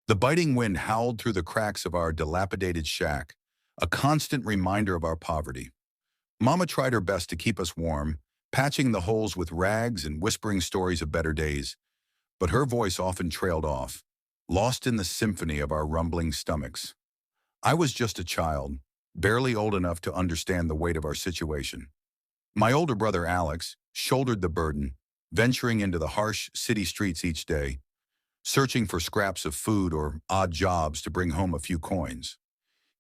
The biting wind howled through the cracks of our dilapidated shack, a constant reminder of our poverty. Mama tried her best to keep us warm, patching the holes with rags and whispering stories of better days, but her voice often trailed off, lost in the symphony of our rumbling stomachs. I was just a child, barely old enough to understand the weight of our situation. My older brother Alex shouldered the burden, venturing into the harsh city streets each day, searching for scraps of food or odd jobs to bring home a few coins.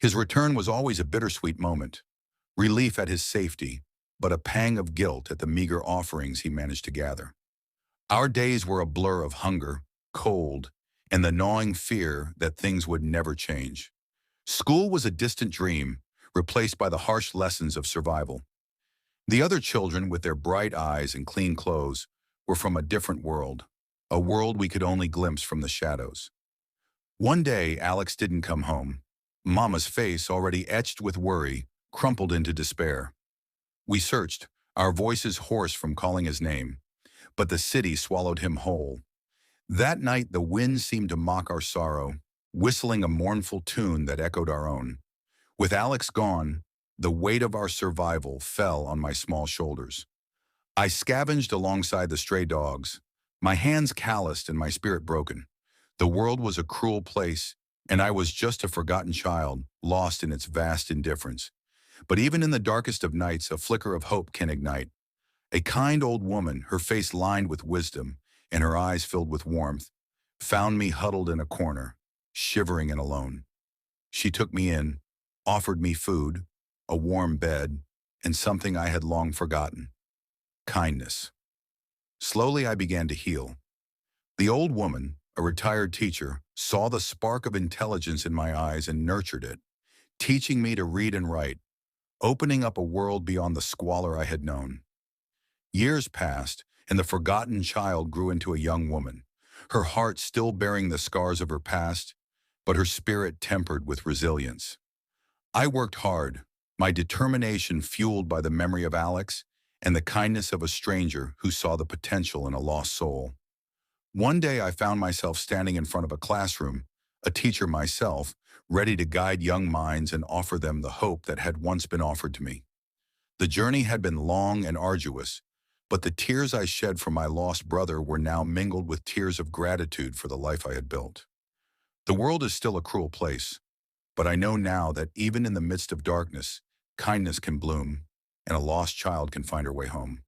His return was always a bittersweet moment, relief at his safety, but a pang of guilt at the meager offerings he managed to gather. Our days were a blur of hunger, cold, and the gnawing fear that things would never change. School was a distant dream, replaced by the harsh lessons of survival. The other children, with their bright eyes and clean clothes, were from a different world, a world we could only glimpse from the shadows. One day, Alex didn't come home. Mama's face, already etched with worry, crumpled into despair. We searched, our voices hoarse from calling his name, but the city swallowed him whole. That night, the wind seemed to mock our sorrow, whistling a mournful tune that echoed our own. With Alex gone, the weight of our survival fell on my small shoulders. I scavenged alongside the stray dogs, my hands calloused and my spirit broken. The world was a cruel place, and I was just a forgotten child, lost in its vast indifference. But even in the darkest of nights, a flicker of hope can ignite. A kind old woman, her face lined with wisdom and her eyes filled with warmth, found me huddled in a corner, shivering and alone. She took me in, offered me food, a warm bed, and something I had long forgotten: kindness. Slowly I began to heal. The old woman, a retired teacher, saw the spark of intelligence in my eyes and nurtured it, teaching me to read and write, opening up a world beyond the squalor I had known. Years passed, and the forgotten child grew into a young woman, her heart still bearing the scars of her past, but her spirit tempered with resilience. I worked hard, my determination fueled by the memory of Alex and the kindness of a stranger who saw the potential in a lost soul. One day I found myself standing in front of a classroom, a teacher myself, ready to guide young minds and offer them the hope that had once been offered to me. The journey had been long and arduous, but the tears I shed for my lost brother were now mingled with tears of gratitude for the life I had built. The world is still a cruel place, but I know now that even in the midst of darkness, kindness can bloom, and a lost child can find her way home.